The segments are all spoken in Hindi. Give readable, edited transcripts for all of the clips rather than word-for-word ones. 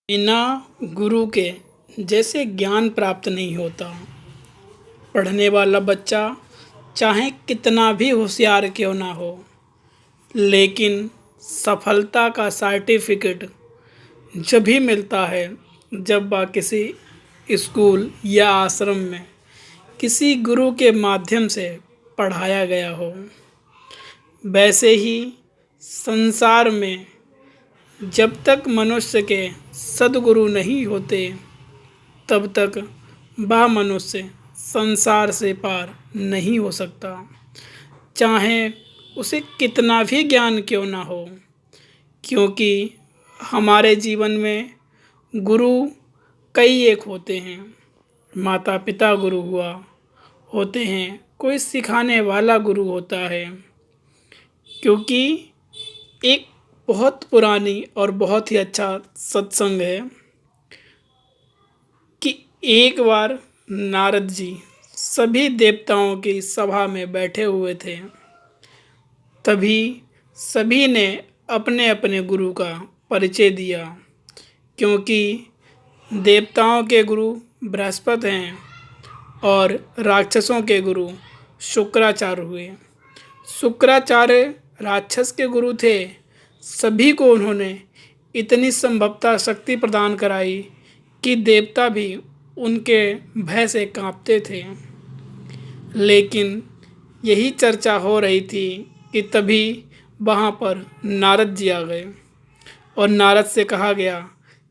बिना गुरु के जैसे ज्ञान प्राप्त नहीं होता। पढ़ने वाला बच्चा चाहे कितना भी होशियार क्यों ना हो, लेकिन सफलता का सर्टिफिकेट जब भी मिलता है जब वह किसी स्कूल या आश्रम में किसी गुरु के माध्यम से पढ़ाया गया हो। वैसे ही संसार में जब तक मनुष्य के सद्गुरु नहीं होते तब तक वह मनुष्य संसार से पार नहीं हो सकता, चाहे उसे कितना भी ज्ञान क्यों ना हो। क्योंकि हमारे जीवन में गुरु कई एक होते हैं। माता पिता गुरु होते हैं, कोई सिखाने वाला गुरु होता है। क्योंकि एक बहुत पुरानी और बहुत ही अच्छा सत्संग है कि एक बार नारद जी सभी देवताओं की सभा में बैठे हुए थे। तभी सभी ने अपने अपने गुरु का परिचय दिया। क्योंकि देवताओं के गुरु बृहस्पति हैं और राक्षसों के गुरु शुक्राचार्य हुए। शुक्राचार्य राक्षस के गुरु थे। सभी को उन्होंने इतनी संभवता शक्ति प्रदान कराई कि देवता भी उनके भय से कांपते थे। लेकिन यही चर्चा हो रही थी कि तभी वहाँ पर नारद जी आ गए और नारद से कहा गया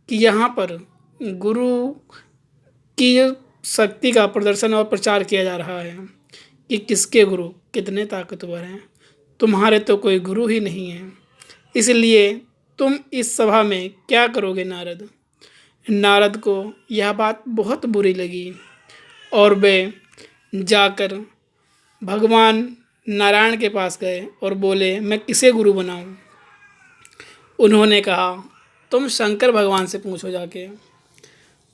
कि यहाँ पर गुरु की शक्ति का प्रदर्शन और प्रचार किया जा रहा है कि किसके गुरु कितने ताकतवर हैं। तुम्हारे तो कोई गुरु ही नहीं है, इसलिए तुम इस सभा में क्या करोगे नारद। नारद को यह बात बहुत बुरी लगी और वे जाकर भगवान नारायण के पास गए और बोले, मैं किसे गुरु बनाऊं। उन्होंने कहा, तुम शंकर भगवान से पूछो जाके।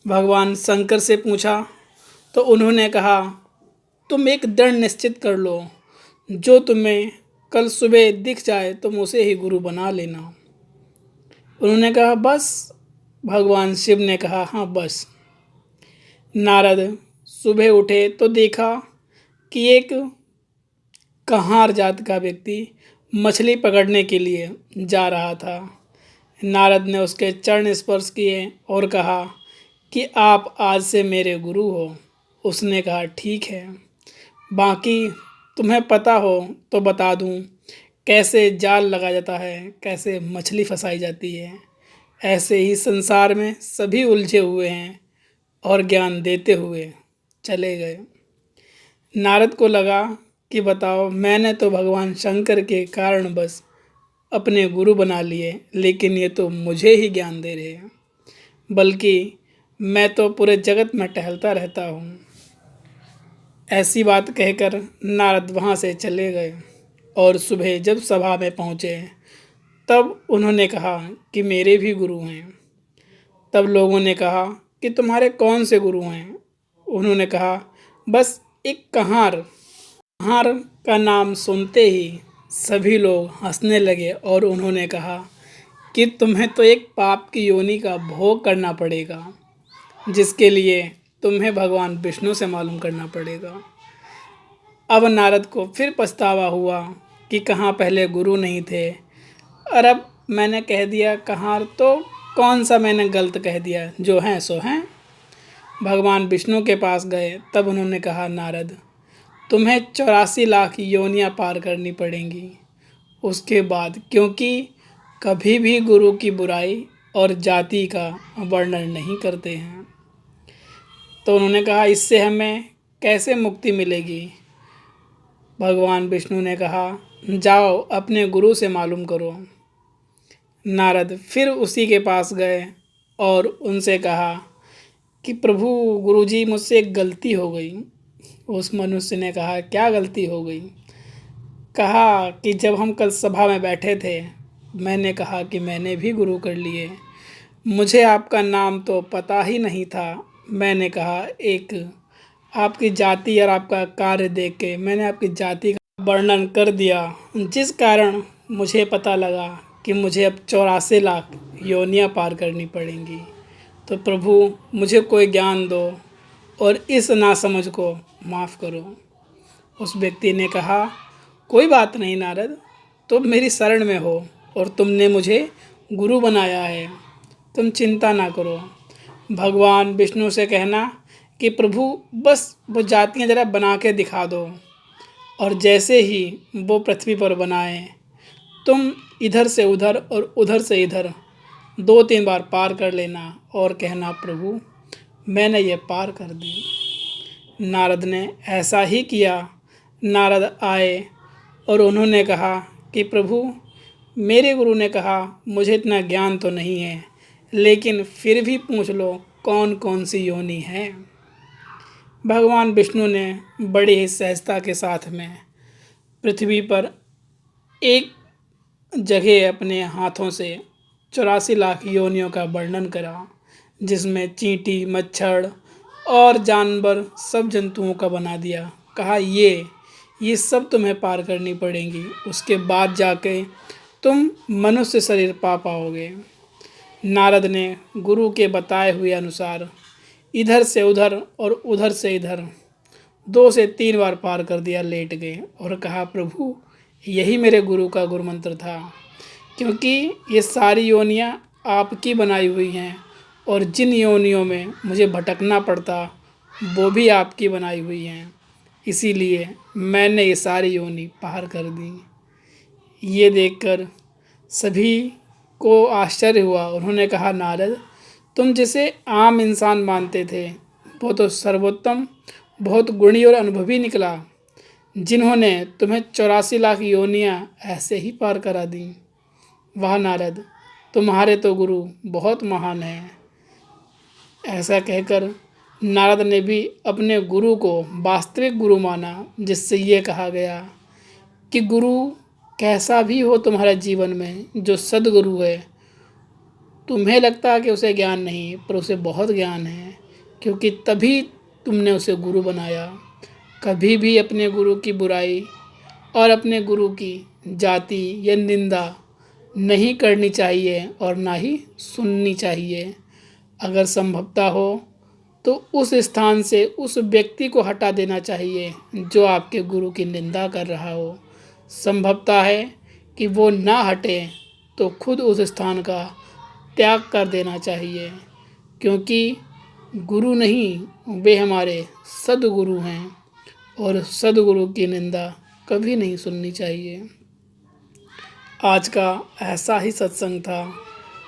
भगवान शंकर से पूछा तो उन्होंने कहा, तुम एक दृढ़ निश्चित कर लो, जो तुम्हें कल सुबह दिख जाए तुम उसे ही गुरु बना लेना। उन्होंने कहा बस। भगवान शिव ने कहा हाँ बस। नारद सुबह उठे तो देखा कि एक कहार जात का व्यक्ति मछली पकड़ने के लिए जा रहा था। नारद ने उसके चरण स्पर्श किए और कहा कि आप आज से मेरे गुरु हो। उसने कहा ठीक है, बाकी तुम्हें पता हो तो बता दूं कैसे जाल लगाया जाता है, कैसे मछली फंसाई जाती है। ऐसे ही संसार में सभी उलझे हुए हैं और ज्ञान देते हुए चले गए। नारद को लगा कि बताओ, मैंने तो भगवान शंकर के कारण बस अपने गुरु बना लिए, लेकिन ये तो मुझे ही ज्ञान दे रहे हैं, बल्कि मैं तो पूरे जगत में टहलता रहता हूँ। ऐसी बात कहकर नारद वहाँ से चले गए और सुबह जब सभा में पहुँचे तब उन्होंने कहा कि मेरे भी गुरु हैं। तब लोगों ने कहा कि तुम्हारे कौन से गुरु हैं। उन्होंने कहा बस एक कहार का नाम सुनते ही सभी लोग हंसने लगे और उन्होंने कहा कि तुम्हें तो एक पाप की योनि का भोग करना पड़ेगा, जिसके लिए तुम्हें भगवान विष्णु से मालूम करना पड़ेगा। अब नारद को फिर पछतावा हुआ कि कहाँ पहले गुरु नहीं थे, और अब मैंने कह दिया कहार, तो कौन सा मैंने गलत कह दिया, जो हैं सो हैं। भगवान विष्णु के पास गए तब उन्होंने कहा नारद, तुम्हें 84 लाख योनियाँ पार करनी पड़ेंगी उसके बाद, क्योंकि कभी भी गुरु की बुराई और जाति का वर्णन नहीं करते हैं। तो उन्होंने कहा इससे हमें कैसे मुक्ति मिलेगी। भगवान विष्णु ने कहा जाओ अपने गुरु से मालूम करो। नारद फिर उसी के पास गए और उनसे कहा कि प्रभु गुरुजी, मुझसे एक गलती हो गई। उस मनुष्य ने कहा क्या गलती हो गई। कहा कि जब हम कल सभा में बैठे थे मैंने कहा कि मैंने भी गुरु कर लिए, मुझे आपका नाम तो पता ही नहीं था। मैंने कहा एक आपकी जाति और आपका कार्य देख के मैंने आपकी जाति का वर्णन कर दिया, जिस कारण मुझे पता लगा कि मुझे अब 84 लाख योनियाँ पार करनी पड़ेंगी। तो प्रभु मुझे कोई ज्ञान दो और इस नासमझ को माफ़ करो। उस व्यक्ति ने कहा, कोई बात नहीं नारद, तुम मेरी शरण में हो और तुमने मुझे गुरु बनाया है, तुम चिंता ना करो। भगवान विष्णु से कहना कि प्रभु बस वो जातियाँ ज़रा बना के दिखा दो, और जैसे ही वो पृथ्वी पर बनाए तुम इधर से उधर और उधर से इधर 2-3 बार पार कर लेना और कहना, प्रभु मैंने ये पार कर दी। नारद ने ऐसा ही किया। नारद आए और उन्होंने कहा कि प्रभु मेरे गुरु ने कहा मुझे इतना ज्ञान तो नहीं है, लेकिन फिर भी पूछ लो कौन कौन सी योनि है। भगवान विष्णु ने बड़ी ही सहजता के साथ में पृथ्वी पर एक जगह अपने हाथों से 84 लाख योनियों का वर्णन करा, जिसमें चींटी, मच्छर और जानवर सब जंतुओं का बना दिया। कहा ये सब तुम्हें पार करनी पड़ेंगी, उसके बाद जाके तुम मनुष्य शरीर पा पाओगे। नारद ने गुरु के बताए हुए अनुसार इधर से उधर और उधर से इधर 2 से 3 बार पार कर दिया, लेट गए और कहा, प्रभु यही मेरे गुरु का गुरु मंत्र था, क्योंकि ये सारी योनियाँ आपकी बनाई हुई हैं और जिन योनियों में मुझे भटकना पड़ता वो भी आपकी बनाई हुई हैं, इसीलिए मैंने ये सारी योनि पार कर दी। ये देखकर सभी को आश्चर्य हुआ। उन्होंने कहा, नारद तुम जिसे आम इंसान मानते थे वो तो सर्वोत्तम, बहुत गुणी और अनुभवी निकला, जिन्होंने तुम्हें 84 लाख योनियाँ ऐसे ही पार करा दी। वाह नारद, तुम्हारे तो गुरु बहुत महान हैं। ऐसा कहकर नारद ने भी अपने गुरु को वास्तविक गुरु माना, जिससे ये कहा गया कि गुरु कैसा भी हो तुम्हारे जीवन में, जो सद्गुरु है, तुम्हें लगता है कि उसे ज्ञान नहीं, पर उसे बहुत ज्ञान है, क्योंकि तभी तुमने उसे गुरु बनाया। कभी भी अपने गुरु की बुराई और अपने गुरु की जाति या निंदा नहीं करनी चाहिए और ना ही सुननी चाहिए। अगर संभवता हो तो उस स्थान से उस व्यक्ति को हटा देना चाहिए जो आपके गुरु की निंदा कर रहा हो। संभवता है कि वो ना हटे तो खुद उस स्थान का त्याग कर देना चाहिए, क्योंकि गुरु नहीं, वे हमारे सद्गुरु हैं और सद्गुरु की निंदा कभी नहीं सुननी चाहिए। आज का ऐसा ही सत्संग था।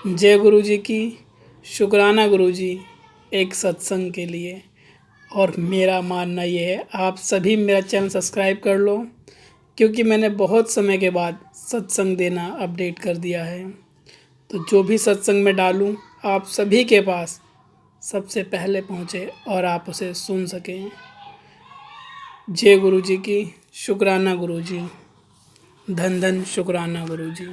जय गुरु जी की। शुक्राना गुरु जी एक सत्संग के लिए। और मेरा मानना ये है, आप सभी मेरा चैनल सब्सक्राइब कर लो, क्योंकि मैंने बहुत समय के बाद सत्संग देना अपडेट कर दिया है। तो जो भी सत्संग में डालूं आप सभी के पास सबसे पहले पहुंचे और आप उसे सुन सकें। जय गुरु जी की। शुक्राना गुरु जी। धन धन शुक्राना गुरु जी।